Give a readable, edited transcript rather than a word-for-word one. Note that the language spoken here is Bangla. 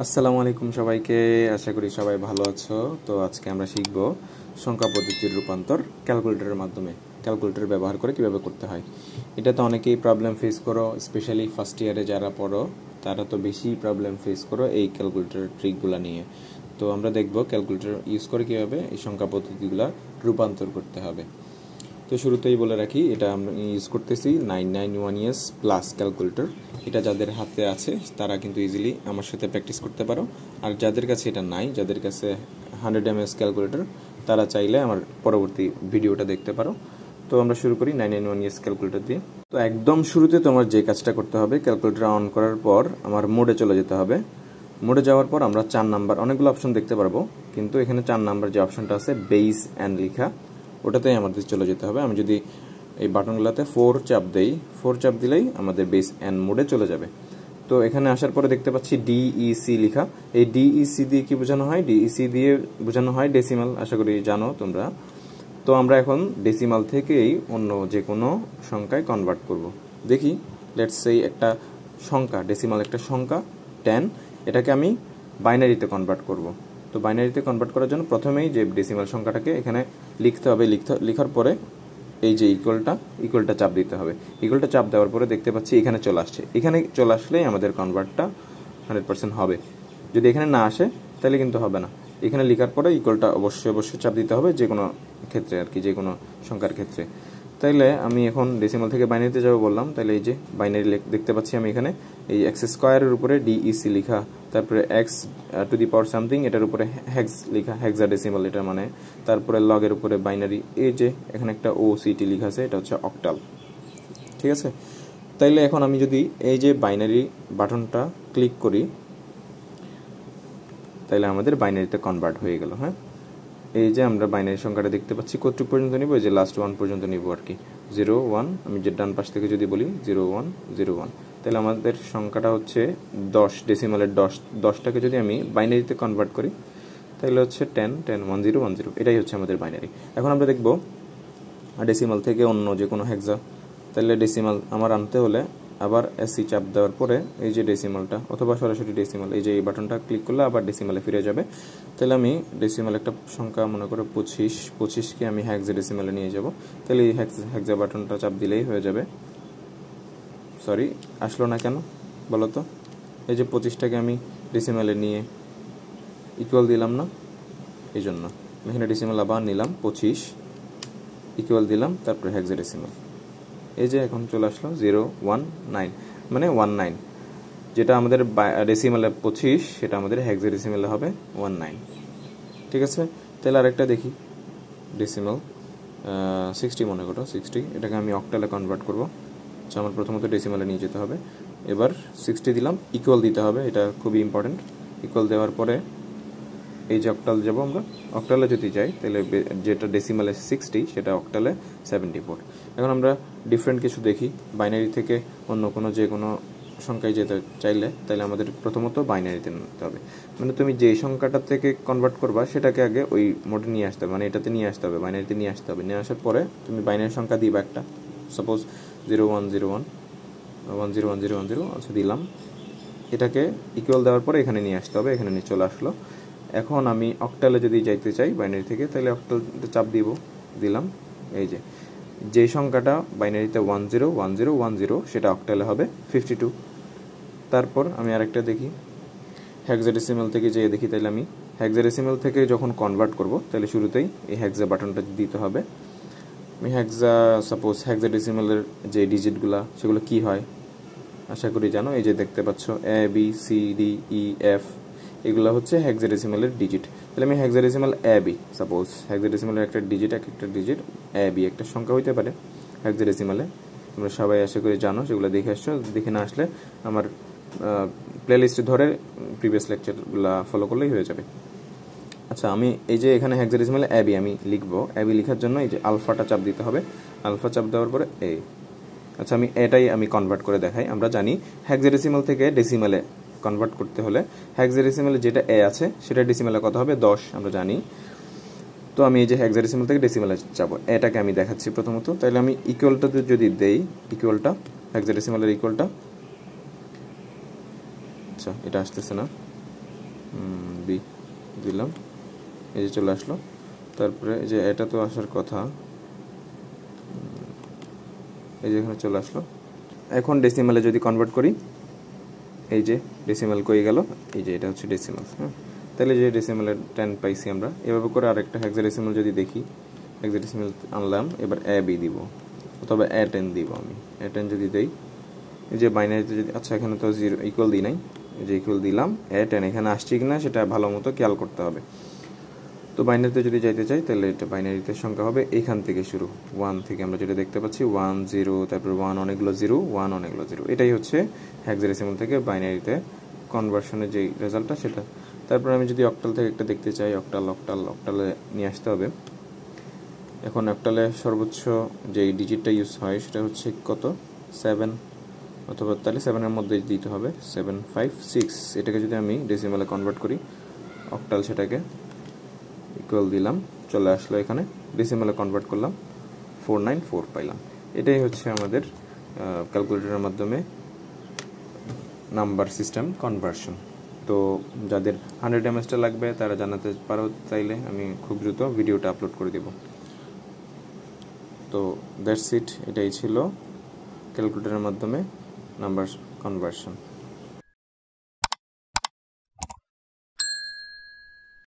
আসসালামু আলাইকুম সবাইকে, আশা করি সবাই ভালো আছো। তো আজকে আমরা শিখব সংখ্যা পদ্ধতির রূপান্তর ক্যালকুলেটরের মাধ্যমে। ক্যালকুলেটর ব্যবহার করে কিভাবে করতে হয়। এটা তো অনেকেই প্রবলেম ফেস করো, স্পেশালি ফার্স্ট ইয়ারে যারা পড়ো তারা তো বেশি প্রবলেম ফেস করো এই ক্যালকুলেটর ট্রিকগুলো নিয়ে। তো আমরা দেখব ক্যালকুলেটর ইউজ করে কিভাবে এই সংখ্যা পদ্ধতিগুলো রূপান্তর করতে হবে। তো শুরুতেই বলে রাখি, এটা আমি ইউজ করতেছি 991S প্লাস ক্যালকুলেটর। এটা যাদের হাতে আছে তারা কিন্তু ইজিলি আমার সাথে প্র্যাকটিস করতে পারো, আর যাদের কাছে এটা নাই, যাদের কাছে 100MS ক্যালকুলেটর, তারা চাইলে আমার পরবর্তী ভিডিওটা দেখতে পারো। তো আমরা শুরু করি 991S ক্যালকুলেটর দিয়ে। তো একদম শুরুতে তোমার যে কাজটা করতে হবে, ক্যালকুলেটর অন করার পর আমার মোডে চলে যেতে হবে। মোডে যাওয়ার পর আমরা 4 নাম্বার অনেকগুলো অপশন দেখতে পারবো, কিন্তু এখানে 4 নাম্বার যে অপশনটা আছে বেস অ্যান্ড লেখা, ওটাতেই আমাদের চলে যেতে হবে। আমি যদি এই বাটনগুলোতে 4 চাপ দেই, 4 চাপ দিলেই আমাদের বেস অ্যান্ড মোডে চলে যাবে। তো এখানে আসার পরে দেখতে পাচ্ছি ডিইসি লেখা। এই ডিইসি দিয়ে কি বোঝানো হয়? ডিইসি দিয়ে বোঝানো হয় ডেসিমাল, আশা করি জানো তোমরা। তো আমরা এখন ডেসিমাল থেকেই অন্য যে কোনো সংখ্যায় কনভার্ট করব। দেখি, লেটস সে একটা সংখ্যা, ডেসিমাল একটা সংখ্যা 10, এটাকে আমি বাইনারিতে কনভার্ট করব। তো বাইনারিতে কনভার্ট করার জন্য প্রথমেই যে ডেসিমাল সংখ্যাটাকে এখানে লিখতে হবে। লিখার পরে এই যে ইকুয়ালটা চাপ দিতে হবে। ইকুয়ালটা চাপ দেওয়ার পরে দেখতে পাচ্ছি এখানে চলে আসছে। এখানে চলে আসলেই আমাদের কনভার্টটা 100% হবে। যদি এখানে না আসে তাহলে কিন্তু হবে না। এখানে লেখার পরে ইকুয়ালটা অবশ্যই চাপ দিতে হবে, যে কোনো ক্ষেত্রে আর কি, যে কোনো সংখ্যার ক্ষেত্রে। তাইলে আমি এখন ডেসিমাল থেকে বাইনারিতে যাবো বললাম, তাহলে এই যে বাইনারি দেখতে পাচ্ছি আমি এখানে এই এক্স স্কোয়ারের উপরে ডিইসি লেখা, তারপরে x to the power something, এটার উপরে হেক্স লেখা, হেক্সাডেসিমাল এটা মানে, তারপরে লগের উপরে বাইনারি, এই যে এখানে একটা ওসিটি লেখা আছে, এটা হচ্ছে অক্টাল। ঠিক আছে, তাইলে এখন আমি যদি এই যে বাইনারি বাটনটা ক্লিক করি, তাইলে আমাদের বাইনারিতে কনভার্ট হয়ে গেল। হ্যাঁ, এই যে আমরা বাইনারি সংখ্যাটা দেখতে পাচ্ছি, কতটুকু পর্যন্ত নিব? এই যে লাস্ট 1 পর্যন্ত নিব আর কি, 0 1। আমি যে ডান পাশ থেকে যদি বলি 0 1 0 1, তাহলে আমাদের সংখ্যাটা হচ্ছে 10, ডেসিমালের 10টাকে যদি আমি বাইনারিতে কনভার্ট করি তাহলে হচ্ছে 10 10 1 0 1 0, এটাই হচ্ছে আমাদের বাইনারি। এখন আমরা দেখব ডেসিমাল থেকে অন্য যে কোনো হেক্সা। তাহলে ডেসিমাল আমার আনতে হলে আবার এসি চাপ দেওয়ার পরে এই যে ডেসিমালটা, অথবা সরাসরি ডেসিমাল, এই যে এই বাটনটা ক্লিক করলে আবার ডেসিমালে ফিরে যাবে। তাহলে আমি ডেসিমাল একটা সংখ্যা মনে করো 25কে আমি হেক্সাডেসিমালে নিয়ে যাব। তাহলে এই হেক্সা বাটনটা চাপ দিলেই হয়ে যাবে। সরি, আসলো না কেন বলো তো? এই যে 25টাকে আমি ডেসিমালে নিয়ে ইকুয়াল দিলাম না, এই জন্য এখানে ডেসিমাল আবার নিলাম 25, ইকুয়াল দিলাম, তারপরে হেক্সাডেসিমাল। এই যে এখন চলে আসলো 019, মানে 19। যেটা আমাদের ডেসিমালে 25, সেটা আমাদের হেক্সাডেসিমালে হবে 19। ঠিক আছে, তাহলে আরেকটা দেখি, ডেসিমাল 60 মনে করো, 60, এটাকে আমি অক্টালে কনভার্ট করব। আচ্ছা, আমার প্রথমত ডেসিমালে নিয়ে যেতে হবে। এবার 60 দিলাম, ইকুয়াল দিতে হবে, এটা খুবই ইম্পর্টেন্ট। ইকুয়াল দেওয়ার পরে এই যে অক্টাল যাব, আমরা অক্টালে যদি যাই তাহলে যেটা ডেসিমালে 60 সেটা অক্টালে 74। এখন আমরা ডিফারেন্ট কিছু দেখি। বাইনারি থেকে অন্য কোনো যে কোনো সংখ্যায় যেতে চাইলে তাহলে আমাদের প্রথমত বাইনারিতে নিতে হবে। মানে তুমি যেই সংখ্যাটা থেকে কনভার্ট করবা সেটাকে আগে ওই মোডে নিয়ে আসতে হবে, মানে এটাতে নিয়ে আসতে হবে, বাইনারিতে নিয়ে আসতে হবে। নিয়ে আসার পরে তুমি বাইনারি সংখ্যা দিবা একটা, সাপোজ 0101 101010, আচ্ছা দিলাম। এটাকে ইকুয়াল দেওয়ার পরে এখানে নিয়ে আসতে হবে, এখানে নিয়ে চলে আসলো। এখন আমি অক্টালে যদি যাইতে চাই বাইনারি থেকে, তাহলে অক্টালতে চাপ দিলাম। এই যে সংখ্যাটা বাইনারিতে 101010, সেটা অক্টালে হবে 52। তারপর আমি আরেকটা দেখি, হেক্সাডেসিমাল থেকে যেয়ে দেখি। তাহলে আমি হেক্সাডেসিমাল থেকে যখন কনভার্ট করব তাহলে শুরুতেই এই হেক্সা বাটনটা দিতে হবে। আমি সাপোজ হেক্সাডেসিমালের যে ডিজিটগুলো সেগুলো কি হয় আশা করি জানো। এই যে দেখতে পাচ্ছ A B C D E F, এগুলো হচ্ছে হেক্সাডেসিমালের ডিজিট। তাহলে আমি হেক্সাডেসিমাল এ বি, সাপোজ হেক্সাডেসিমালের একটা ডিজিট এ বি একটা সংখ্যা হইতে পারে হেক্সাডেসিমালে। তোমরা সবাই আশা করি জানো, সেগুলো দেখে আসছো। দেখে না আসলে আমার প্লেলিস্টে ধরে প্রিভিয়াস লেকচারগুলো ফলো করলেই হয়ে যাবে। আচ্ছা, আমি এই যে এখানে হেক্সাডেসিমালে এ বি আমি লিখবো। এ বি লেখার জন্য এই যে আলফাটা চাপ দিতে হবে। আলফা চাপ দেওয়ার পরে এই, আচ্ছা আমি এটাই কনভার্ট করে দেখাই। আমরা জানি হেক্সাডেসিমাল থেকে ডেসিমালে কনভার্ট করতে হলে হেক্সাডেসিমালে যেটা এ আছে সেটা ডেসিমালে কত হবে? 10 আমরা জানি। তো আমি এই যে হেক্সাডেসিমাল থেকে ডেসিমালে যাব, এটাকে আমি দেখাচ্ছি প্রথমত। তাহলে আমি ইকুয়ালটাতে যদি দেই, ইকুয়ালটা হেক্সাডেসিমালের ইকুয়ালটা, আচ্ছা এটা আসতেছে না, বি দিলাম, এই যে চলে আসলো। তারপরে এই যে এটা তো আসার কথা, এই যে এখানে চলে আসলো। এখন ডেসিমালে যদি কনভার্ট করি, এই যে ডেসিমাল কই গেল, এই যে এটা হচ্ছে ডেসিমাল। হ্যাঁ, তাহলে যে ডেসিমালের 10 পাইছি আমরা। এভাবে করে আরেকটা হেক্সাডেসিমাল যদি দেখি, হেক্সাডেসিমাল আনলাম, এবার এ বি দিব অথবা এ 10 দিব। আমি এ 10 যদি দেই, এই যে বাইনারিতে যদি, আচ্ছা এখানে তো জিরো ইকুয়াল দিই নাই, এই যে ইকুয়াল দিলাম, এ 10 এখানে আসছে কিনা সেটা ভালো মতো খেয়াল করতে হবে। তো বাইনারিতে যদি যাইতে চাই, তাহলে এটা বাইনারিতে সংখ্যা হবে এইখান থেকে শুরু, 1 থেকে আমরা যেটা দেখতে পাচ্ছি 1 0, তারপর 1 অনেকগুলো 0, 1 অনেকগুলো 0। এটাই হচ্ছে হেক্সাডেসিমাল থেকে বাইনারিতে কনভার্সনের যে রেজাল্টটা সেটা। তারপর আমি যদি অক্টাল থেকে একটা দেখতে চাই, অক্টালে নিয়ে আসতে হবে। এখন অক্টালে সর্বোচ্চ যেই ডিজিটটা ইউজ হয় সেটা হচ্ছে কত, 7, অথবা তাহলে 7-এর মধ্যে দিতে হবে, 756। এটাকে যদি আমি ডেসিমালে কনভার্ট করি, অক্টাল সেটাকে ইকুয়াল দিলাম, চলে আসলো এখানে, ডেসিমালে কনভার্ট করলাম, 494 পাইলাম। এটাই হচ্ছে আমাদের ক্যালকুলেটরের মাধ্যমে নাম্বার সিস্টেম কনভার্সন। তো যাদের 100 msটা লাগবে তারা জানাতে পারো চাইলে, আমি খুব দ্রুত ভিডিওটা আপলোড করে দেব। তো দ্যাটস ইট, এটাই ছিল ক্যালকুলেটরের মাধ্যমে নাম্বার কনভার্সন।